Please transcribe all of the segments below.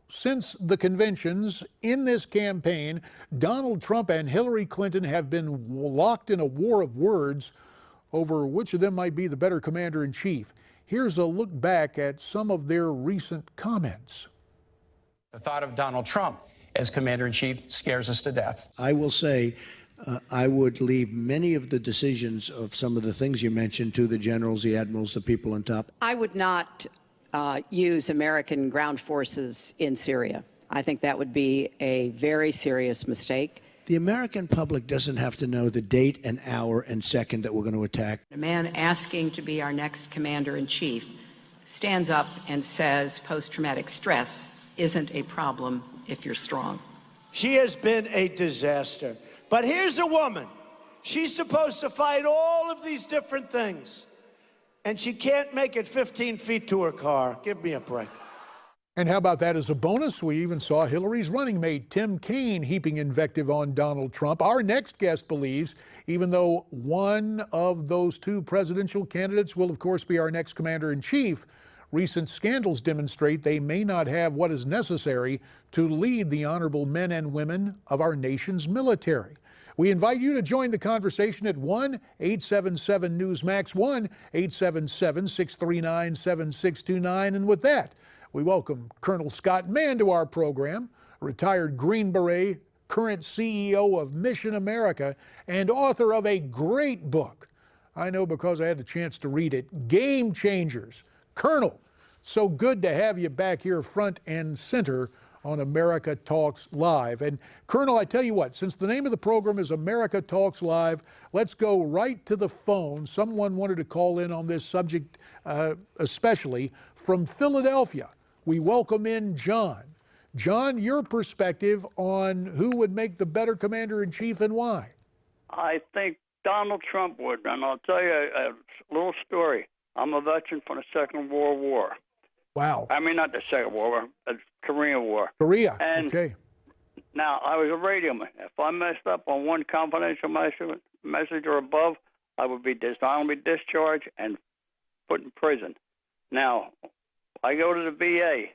since the conventions in this campaign, Donald Trump and Hillary Clinton have been locked in a war of words over which of them might be the better commander-in-chief. Here's a look back at some of their recent comments. The thought of Donald Trump as commander-in-chief scares us to death. I will say I would leave many of the decisions of some of the things you mentioned to the generals, the admirals, the people on top. I would not use American ground forces in Syria. I think that would be a very serious mistake. The American public doesn't have to know the date and hour and second that we're going to attack. A man asking to be our next commander-in-chief stands up and says post-traumatic stress isn't a problem if you're strong. She has been a disaster. But here's a woman. She's supposed to fight all of these different things, and she can't make it 15 feet to her car. Give me a break. And how about that as a bonus? We even saw Hillary's running mate, Tim Kaine, heaping invective on Donald Trump. Our next guest believes, even though one of those two presidential candidates will, of course, be our next commander-in-chief, recent scandals demonstrate they may not have what is necessary to lead the honorable men and women of our nation's military. We invite you to join the conversation at 1-877-NEWSMAX, 1-877-639-7629. And with that, we welcome Colonel Scott Mann to our program, retired Green Beret, current CEO of Mission America, and author of a great book. I know because I had the chance to read it, Game Changers. Colonel, so good to have you back here front and center on America Talks Live. And Colonel, I tell you what, since the name of the program is America Talks Live, let's go right to the phone. Someone wanted to call in on this subject, especially from Philadelphia. We welcome in John. John, your perspective on who would make the better commander-in-chief and why? I think Donald Trump would, and I'll tell you a little story. I'm a veteran from the Second World War. Wow. I mean, not the Second World War, the Korean War. Korea, and okay. Now, I was a radioman. If I messed up on one confidential message or above, I would be dishonorably discharged and put in prison. Now, I go to the VA.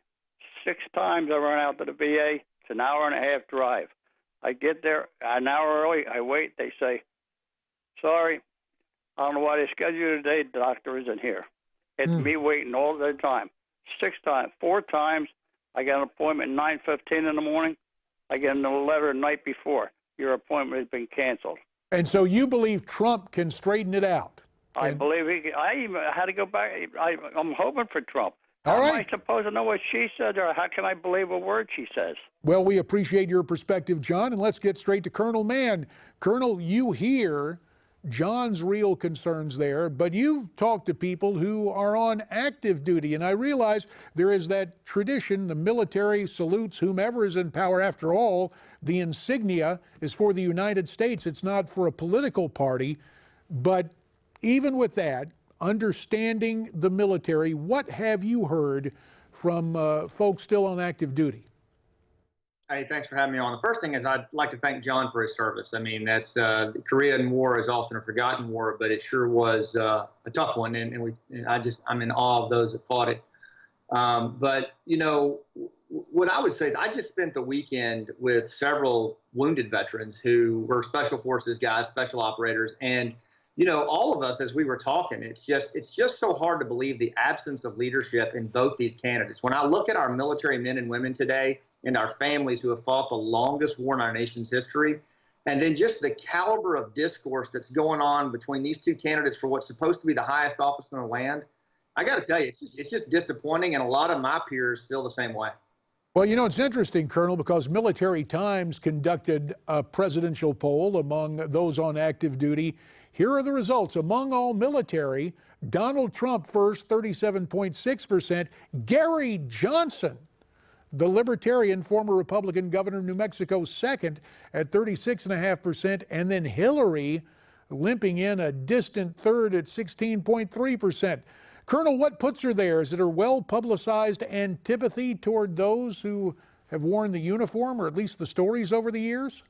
6 times I run out to the VA. It's an hour and a half drive. I get there an hour early. I wait. They say, sorry, I don't know why they scheduled you today. The doctor isn't here. It's me waiting all the time. 6 times. 4 times, I got an appointment at 9:15 in the morning. I get a letter the night before. Your appointment has been canceled. And so you believe Trump can straighten it out? I believe he can. I even had to go back. I'm hoping for Trump. All How right. am I supposed to know what she said, or how can I believe a word she says? Well, we appreciate your perspective, John, and let's get straight to Colonel Mann. Colonel, you hear John's real concerns there, but you've talked to people who are on active duty, and I realize there is that tradition, the military salutes whomever is in power. After all, the insignia is for the United States. It's not for a political party. But even with that, understanding the military, what have you heard from folks still on active duty? Hey, thanks for having me on. The first thing is I'd like to thank John for his service. I mean, that's the Korean War is often a forgotten war, but it sure was a tough one, and I'm in awe of those that fought it. But you know, what I would say is I just spent the weekend with several wounded veterans who were special forces guys, special operators, and you know, all of us, as we were talking, it's just so hard to believe the absence of leadership in both these candidates. When I look at our military men and women today and our families who have fought the longest war in our nation's history, and then just the caliber of discourse that's going on between these two candidates for what's supposed to be the highest office in the land, I got to tell you, it's just disappointing, and a lot of my peers feel the same way. Well, you know, it's interesting, Colonel, because Military Times conducted a presidential poll among those on active duty. Here are the results. Among all military, Donald Trump first, 37.6%. Gary Johnson, the Libertarian, former Republican governor of New Mexico, second at 36.5%. And then Hillary limping in a distant third at 16.3%. Colonel, what puts her there? Is it her well-publicized antipathy toward those who have worn the uniform, or at least the stories over the years?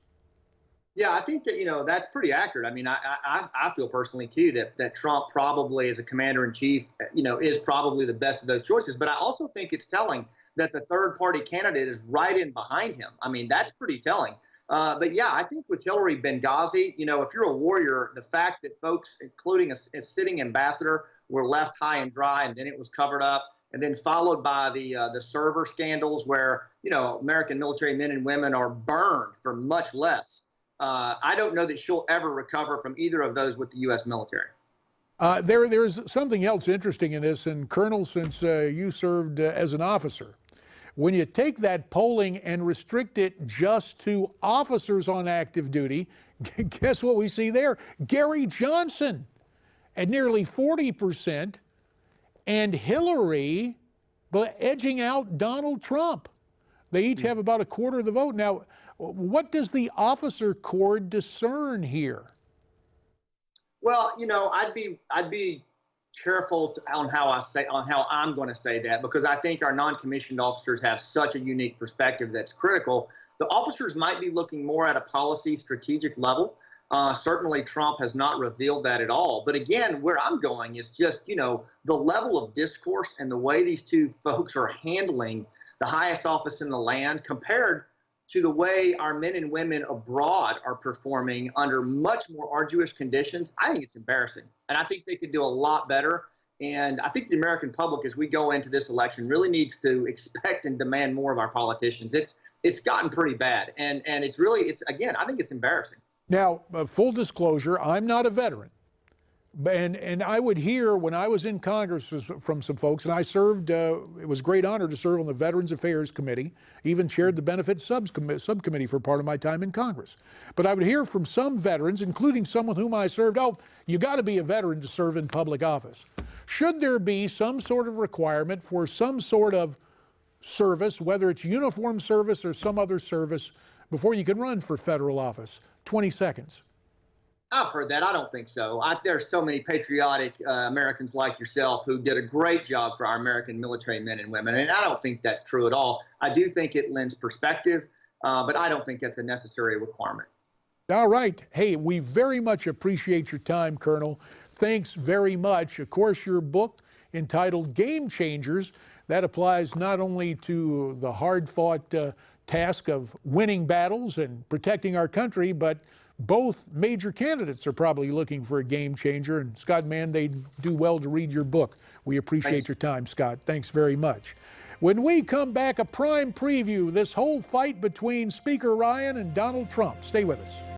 Yeah, I think that that's pretty accurate. I mean, I feel personally too that Trump probably, as a commander in chief, is probably the best of those choices. But I also think it's telling that the third party candidate is right in behind him. I mean, that's pretty telling. But yeah, I think with Hillary, Benghazi, if you're a warrior, the fact that folks, including a sitting ambassador, were left high and dry, and then it was covered up, and then followed by the server scandals where American military men and women are burned for much less. I don't know that she'll ever recover from either of those with the U.S. military. There's something else interesting in this, and Colonel, since you served as an officer, when you take that polling and restrict it just to officers on active duty, guess what we see there? Gary Johnson at nearly 40%, and Hillary edging out Donald Trump. They each have about a quarter of the vote. Now, what does the officer corps discern here? Well, I'd be careful on how I'm going to say that, because I think our non-commissioned officers have such a unique perspective that's critical. The officers might be looking more at a policy strategic level. Certainly, Trump has not revealed that at all. But again, where I'm going is just, the level of discourse and the way these two folks are handling the highest office in the land compared to the way our men and women abroad are performing under much more arduous conditions. I think it's embarrassing. And I think they could do a lot better. And I think the American public, as we go into this election, really needs to expect and demand more of our politicians. It's gotten pretty bad. And again, I think it's embarrassing. Now, full disclosure, I'm not a veteran. And I would hear when I was in Congress from some folks, and I served, it was a great honor to serve on the Veterans Affairs Committee, even chaired the Benefits Subcommittee for part of my time in Congress. But I would hear from some veterans, including some with whom I served, oh, you got to be a veteran to serve in public office. Should there be some sort of requirement for some sort of service, whether it's uniform service or some other service, before you can run for federal office? 20 seconds. I've heard that. I don't think so. There's so many patriotic Americans like yourself who did a great job for our American military men and women, and I don't think that's true at all. I do think it lends perspective, but I don't think that's a necessary requirement. All right. Hey, we very much appreciate your time, Colonel. Thanks very much. Of course, your book entitled Game Changers, that applies not only to the hard-fought task of winning battles and protecting our country, but both major candidates are probably looking for a game changer. And Scott Mann, they do well to read your book. We appreciate your time, Scott. Thanks very much. When we come back, a prime preview, this whole fight between Speaker Ryan and Donald Trump. Stay with us.